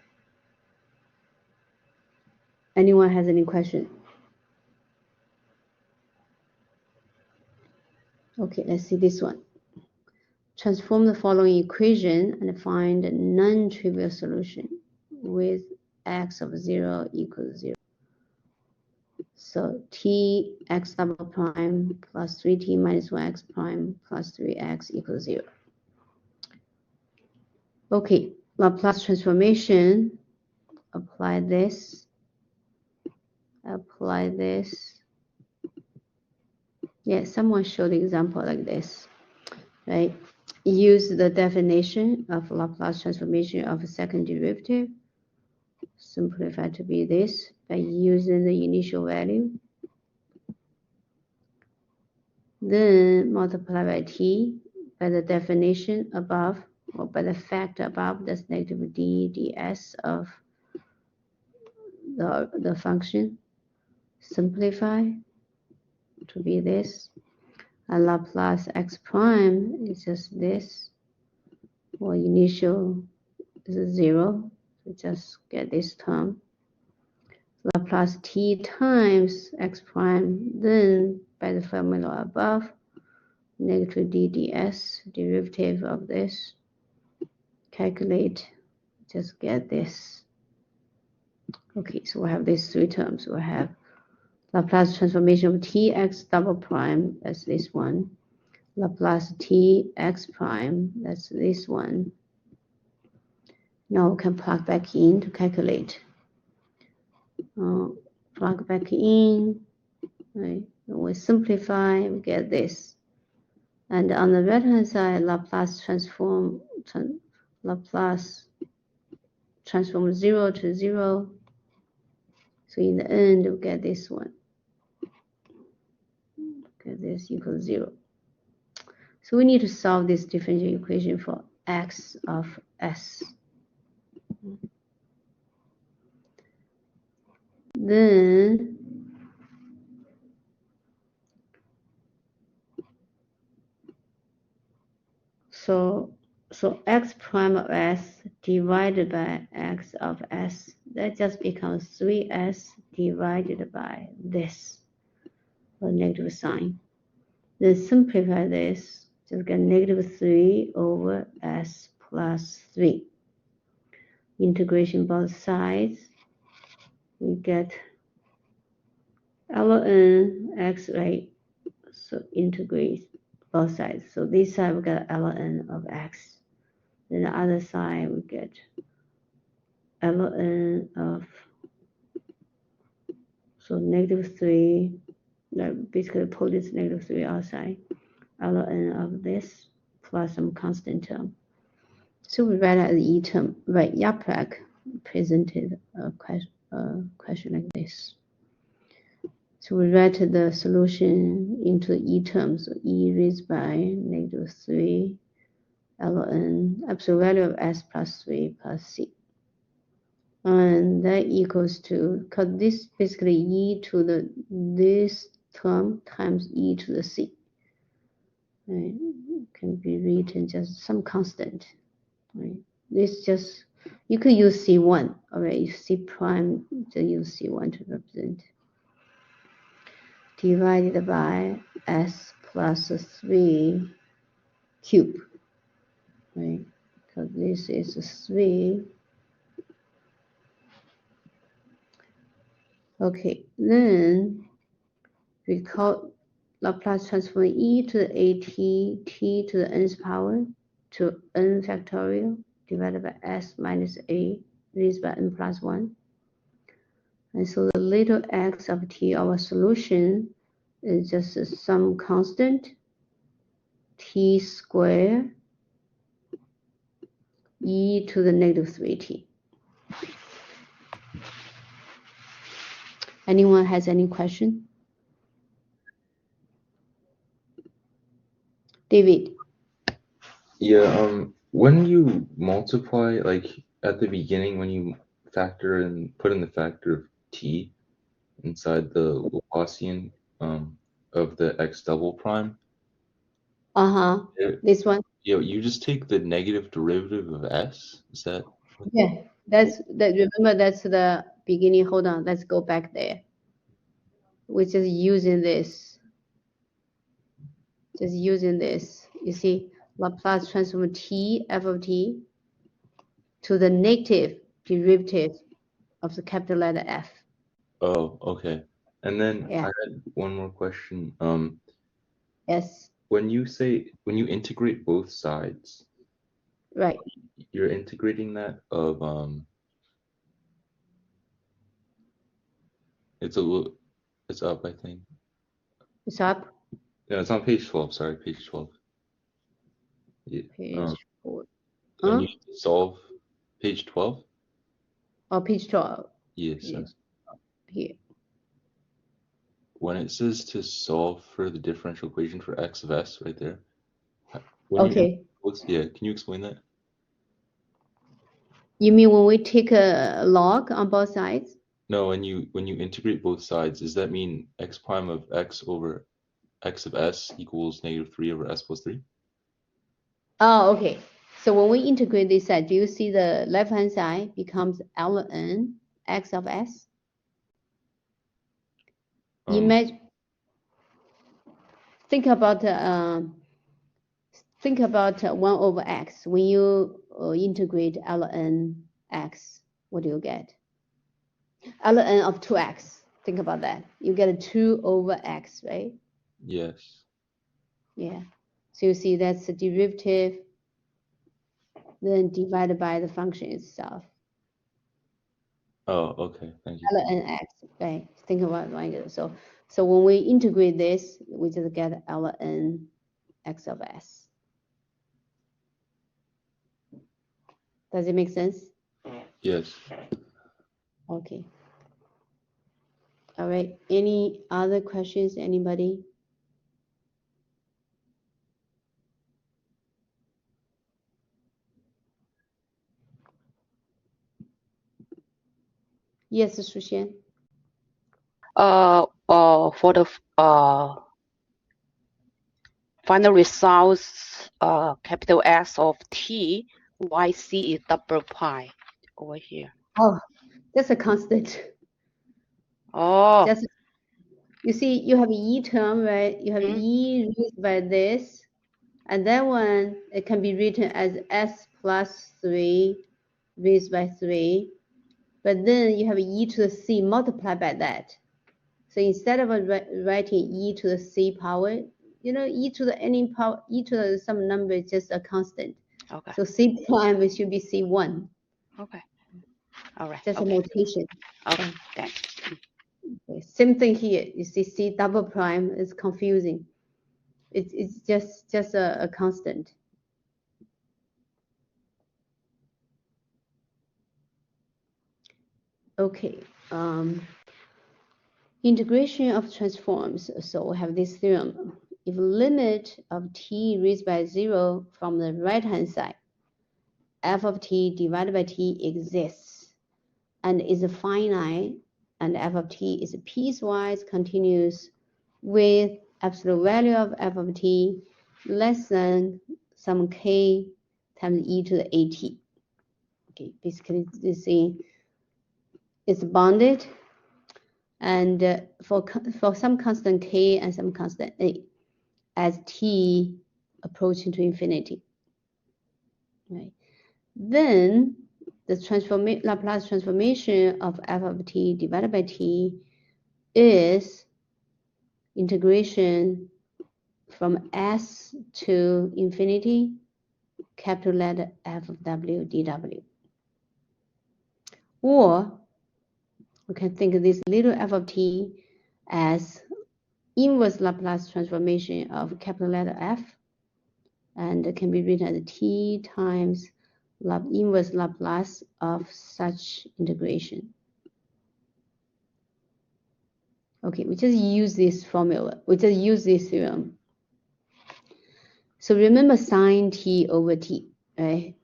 Anyone has any question? Okay, let's see this one. Transform the following equation and find a non-trivial solution with x of 0 equals 0. So t x double prime plus 3t minus 1x prime plus 3x equals 0. Okay, Laplace transformation, apply this. Yeah, someone showed the example like this, right? Use the definition of Laplace transformation of a second derivative. Simplify to be this by using the initial value. Then multiply by t by the definition above, or by the factor above, that's negative d ds of the function. Simplify to be this. And Laplace x prime is just this, or initial is 0. So just get this term. Laplace t times x prime, then by the formula above, negative d ds, derivative of this, calculate, just get this. Okay, so we have these three terms. We have Laplace transformation of tx double prime, that's this one. Laplace tx prime, that's this one. Now we can plug back in to calculate. Plug back in, right? We simplify, we get this. And on the right hand side, Laplace transform 0 to 0. So in the end, we get this one. Get this equals 0. So we need to solve this differential equation for x of s. Then so x prime of s divided by x of s, that just becomes 3s divided by this, a negative sign. Then simplify this, just get negative 3 over s plus 3. Integration both sides, we get ln x, right? So integrate both sides. So this side we get ln of x. Then the other side we get ln of, so -3, that basically pull this -3 outside, ln of this plus some constant term. So we write as E term, right? Yaprak presented a question like this. So we write the solution into E terms, so E raised by -3 ln absolute value of S plus 3 plus C. And that equals to, because this basically E to this term times E to the C. Right? Can be written just some constant. Right? This just, you could use C1, all right? C prime, just use C1 to represent. Divided by S plus 3 cube, right? Because this is 3. Okay, then we call Laplace transform E to the AT, T to the nth power to n factorial divided by S minus A raised by n plus 1. And so the little x of T, our solution, is just some constant T squared E to the -3T. Anyone has any question? David. Yeah, when you multiply, like at the beginning, when you factor and put in the factor of t inside the Laplacian of the x double prime, This one? you just take the negative derivative of s? Is that? Yeah, that's that. Remember, that's the beginning. Hold on, let's go back there. We're just using this. Just using this. You see, Laplace transform T, f of t, to the negative derivative of the capital letter F. Oh, okay. And then Yeah. I had one more question. Yes. When you integrate both sides, Right. you're integrating that of it's up, I think. It's up. No, it's on page 12. Sorry, page 12. Yeah. Page 4. When you solve page 12? Oh, page 12. Yes. Here. When it says to solve for the differential equation for x of s right there. Okay. Yeah, can you explain that? You mean when we take a log on both sides? No, when you integrate both sides, does that mean x prime of x over x of s equals -3 over s plus 3? Oh, okay. So when we integrate this side, do you see the left-hand side becomes ln x of s? Imagine, think about 1 over x. When you integrate ln x, what do you get? ln of 2x. Think about that. You get a 2 over x, right? Yes. Yeah. So you see that's the derivative, then divided by the function itself. Oh, okay. Thank you. ln x, right? Think about it. So when we integrate this, we just get ln x of s. Does it make sense? Yes. Okay. All right. Any other questions? Anybody? Yes, Shuxian. For the final results, capital S of t, yc is double pi over here. Oh, that's a constant. Oh. Just, you see, you have E term, right? You have E raised by this, and that one, it can be written as S plus 3 raised by 3. But then you have E to the C multiplied by that. So instead of writing E to the C power, E to the any power, E to the some number is just a constant. Okay. So C prime should be C1. Okay. All right. Just a Okay. notation. Okay. Thanks. Okay. Same thing here. You see, C double prime is confusing. It's just a constant. Okay. Integration of transforms. So we have this theorem. If limit of t raised by 0 from the right-hand side, f of t divided by t exists and is finite, and f of t is piecewise continuous with absolute value of f of t less than some k times e to the at. Okay, basically this thing is bounded, and for some constant k and some constant a, as t approaching to infinity, right? Then the Laplace transformation of f of t divided by t is integration from s to infinity, capital letter F of w dw. Or we can think of this little f of t as inverse Laplace transformation of capital letter F, and it can be written as t times inverse Laplace of such integration. Okay, we just use this formula. We just use this theorem. So remember sine t over t, right?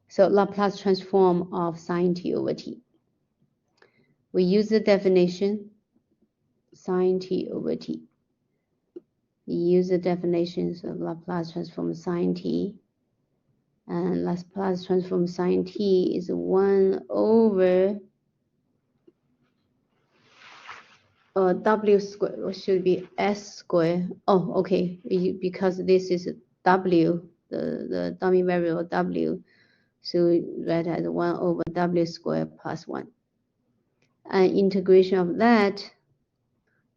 So Laplace transform of sine t over t. We use the definition sine t over t. We use the definitions of Laplace transform sine t. And Laplace transform sine t is 1 over w squared, or should be s squared. Oh, okay, because this is w, the dummy variable w. So we write as 1 over w squared plus 1. And integration of that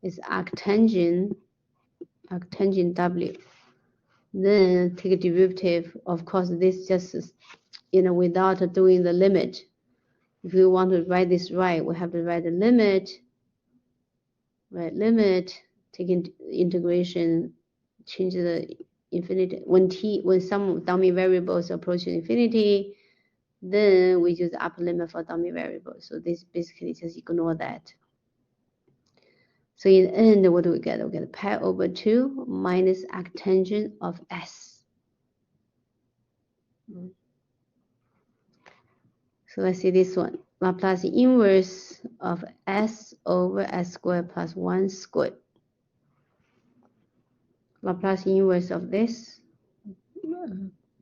is arctangent w. Then take a derivative. Of course, this just is, without doing the limit. If we want to write this right, we have to write the limit. Right, limit, take integration, change the infinity. When some dummy variables approach infinity, then we use the upper limit for dummy variables. So this basically just ignore that. So in the end, what do we get? We get pi over 2 minus arctangent of s. So let's see this one. Laplace inverse of s over s squared plus 1 squared. Laplace inverse of this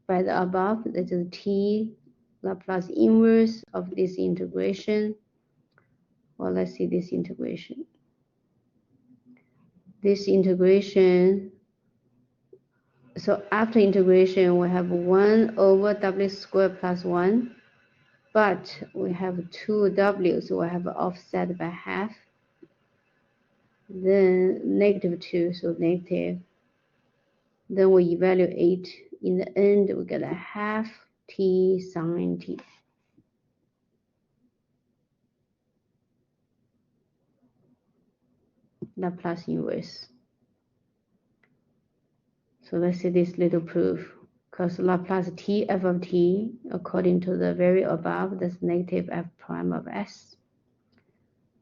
by the above, that is t Laplace inverse of this integration. Well, let's see this integration. This integration, so after integration, we have 1 over w squared plus 1, but we have 2w, so we have offset by half. Then negative 2, so negative. Then we evaluate. In the end, we get a half t sine t. Laplace inverse. So let's see this little proof. Because Laplace t f of t, according to the very above, that's negative f prime of s.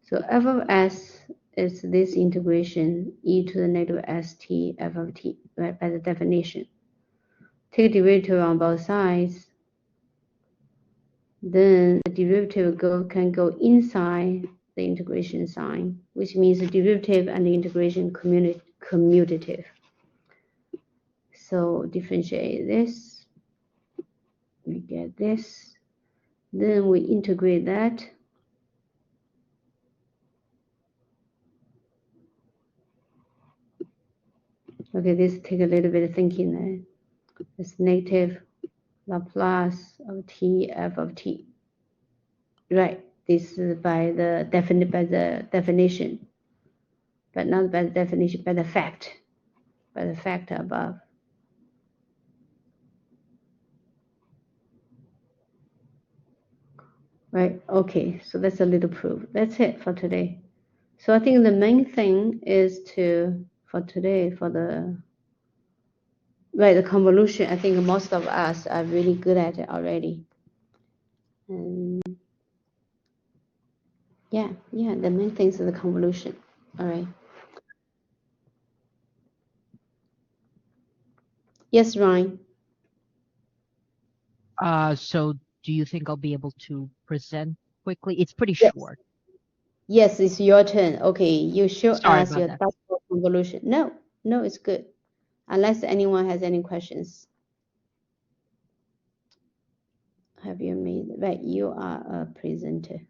So f of s is this integration e to the negative st f of t, right, by the definition. Take derivative on both sides. Then the derivative can go inside the integration sign, which means the derivative and the integration commutative. So differentiate this, we get this. Then we integrate that. Okay, this take a little bit of thinking there. It's negative Laplace of t f of t. Right, this is by the definition, but not by the definition, by the fact above. Right, okay, so that's a little proof. That's it for today. So I think the main thing is for today, for the convolution, I think most of us are really good at it already. And yeah, the main thing is the convolution. All right. Yes, Ryan. So do you think I'll be able to present quickly? It's pretty Yes. short. Yes, it's your turn. Okay, you show Sorry us about your that. double convolution. No, it's good. Unless anyone has any questions. Have you made, right, you are a presenter.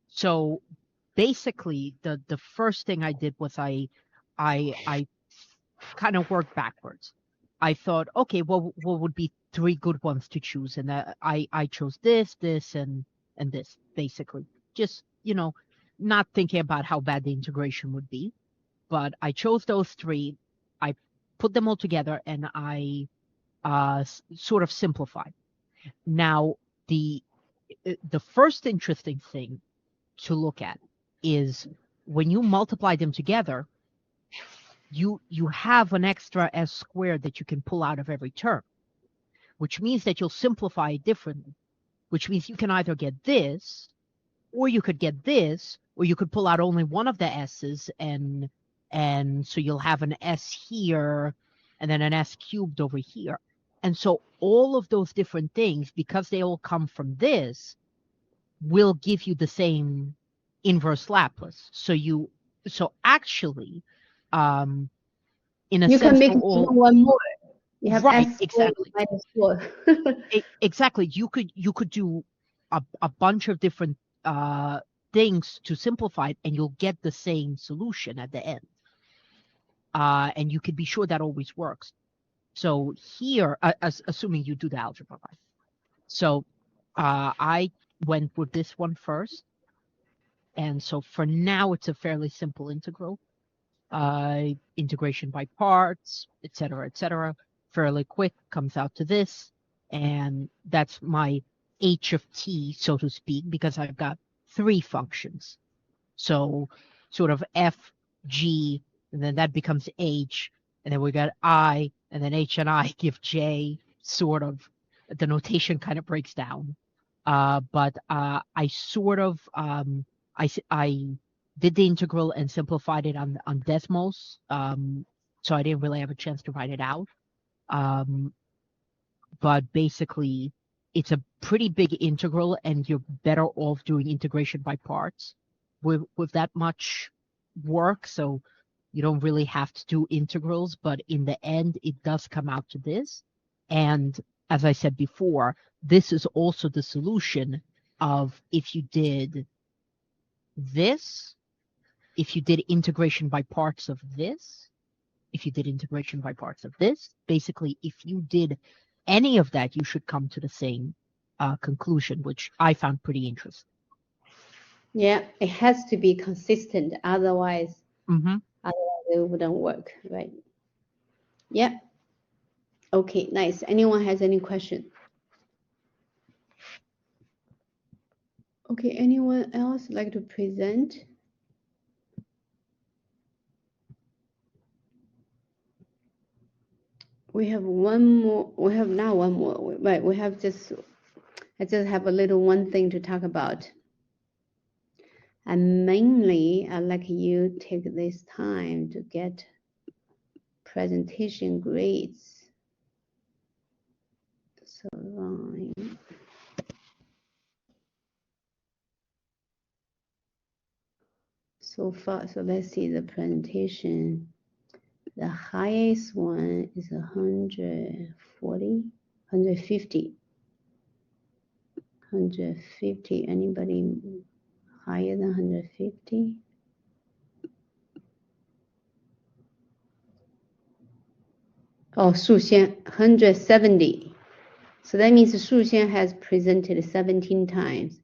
So basically, the first thing I did was I kind of worked backwards. I thought, okay, well, what would be three good ones to choose? And I chose this, and this, basically. Just, not thinking about how bad the integration would be. But I chose those three. I put them all together, and I sort of simplified. Now, the first interesting thing to look at is when you multiply them together, you have an extra s squared that you can pull out of every term, which means that you'll simplify it differently, which means you can either get this, or you could get this, or you could pull out only one of the s's, and so you'll have an s here and then an s cubed over here. And so all of those different things, because they all come from this, will give you the same inverse Laplace. So actually, in a You sense, can make they're all one more. You have right. S Exactly. minus 4. Exactly. You could do a bunch of different things to simplify it, and you'll get the same solution at the end. And you can be sure that always works. So here, assuming you do the algebra right. So I went with this one first. And so for now, it's a fairly simple integral. Integration by parts, etc., fairly quick, comes out to this. And that's my h of t, so to speak, because I've got three functions. So sort of f, g, and then that becomes h, and then we got I, and then h and I give j, sort of. The notation kind of breaks down. But I sort of, I did the integral and simplified it on Desmos. So I didn't really have a chance to write it out. But basically, it's a pretty big integral, and you're better off doing integration by parts with that much work. So you don't really have to do integrals, but in the end, it does come out to this. And as I said before, this is also the solution of if you did this, if you did integration by parts of this, if you did integration by parts of this, basically, if you did any of that, you should come to the same conclusion, which I found pretty interesting. Yeah, it has to be consistent. Otherwise, Mm-hmm. it wouldn't work, right? Yeah. Okay, nice. Anyone has any question? Okay, anyone else like to present? We have one more. We have not one more. Right, we have just. I just have a little one thing to talk about. And mainly, I'd like you take this time to get presentation grades. So, Ryan. So far, so let's see the presentation. The highest one is 140, 150. 150, anybody higher than 150? Oh, Su Xian, 170. So that means Su Xian has presented 17 times.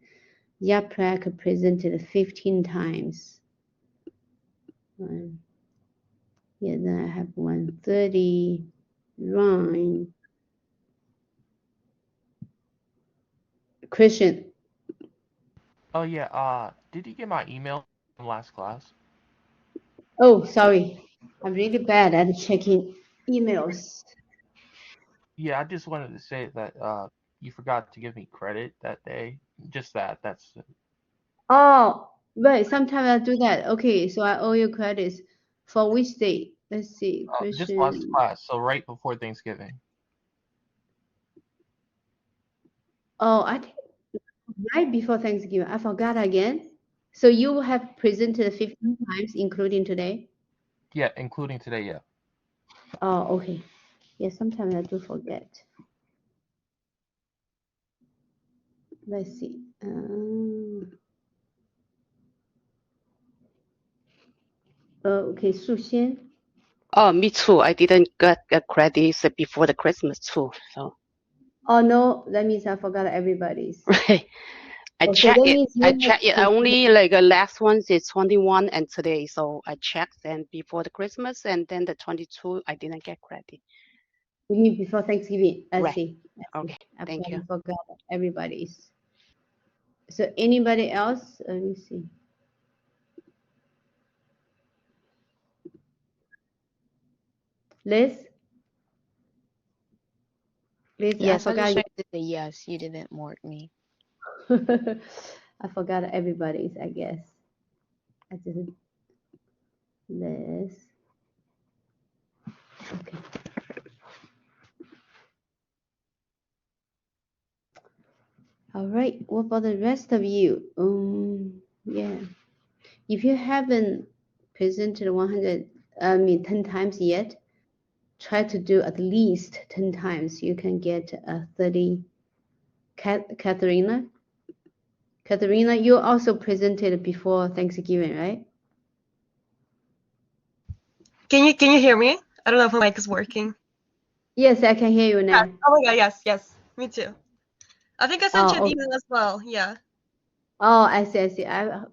Yaprak presented 15 times. Yeah, then I have 130. Ryan. Christian. Oh yeah. Did you get my email from last class? Oh, sorry. I'm really bad at checking emails. Yeah, I just wanted to say that you forgot to give me credit that day. Just that. That's Oh, right. Sometimes I do that. Okay, so I owe you credits. For which day? Let's see. just last Christian. class. So right before Thanksgiving. Oh, I think right before Thanksgiving. I forgot again. So you have presented 15 times, including today? Yeah, including today. Yeah. Oh, okay. Yeah, sometimes I do forget. Let's see. Okay, Su Xian. Oh, me too. I didn't get a credit before the Christmas too. So Oh no, that means I forgot everybody's. right. I Oh, so checked that it. means you I have checked it. to. Only like the last ones is 21 and today. So I checked and before the Christmas and then the 22 I didn't get credit. You mean before Thanksgiving? I Right. see. Okay. I Thank you. forgot everybody's. So anybody else? Let me see. Liz? Liz, Yes, I I just forgot. checked the yes. You didn't mark me. I forgot everybody's, I guess. I didn't. Liz. Okay. All right. What about the rest of you? Yeah. If you haven't presented 10 times yet, try to do at least 10 times. You can get a 30. Katharina, you also presented before Thanksgiving, right? Can you hear me? I don't know if my mic is working. Yes, I can hear you Yeah. now. Oh my god, yes. Me too. I think I sent you an Oh, okay. email as well. Yeah. Oh, I see. I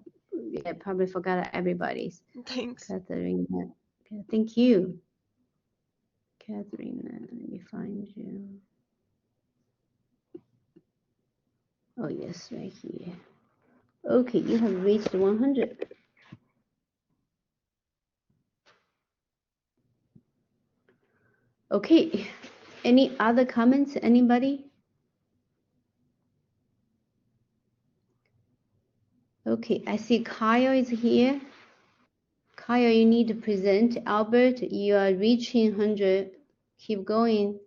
probably forgot everybody's. Thanks. Katharina. Okay, thank you. Katharina, let me find you. Oh, yes, right here. Okay, you have reached 100. Okay, any other comments, anybody? Okay, I see Kyle is here. Kyle, you need to present. Albert, you are reaching 100. Keep going.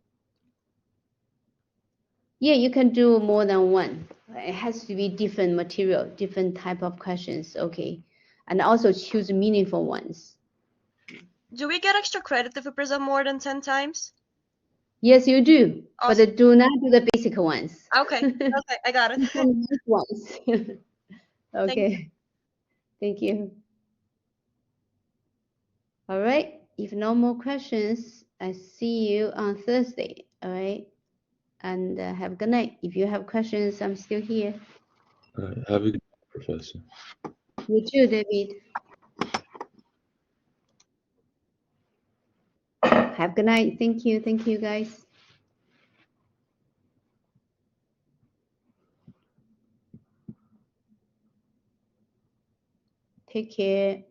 Yeah, you can do more than one. It has to be different material, different type of questions. Okay, and also choose meaningful ones. Do we get extra credit if we present more than 10 times? Yes, you do, Awesome. but do not do the basic ones. Okay. Okay, I got it. Nice ones. Okay, thank you. All right, if no more questions, I see you on Thursday. All right, and have a good night. If you have questions, I'm still here. All right. Have a good night, Professor. You too, David. Have a good night. Thank you, guys. Take care.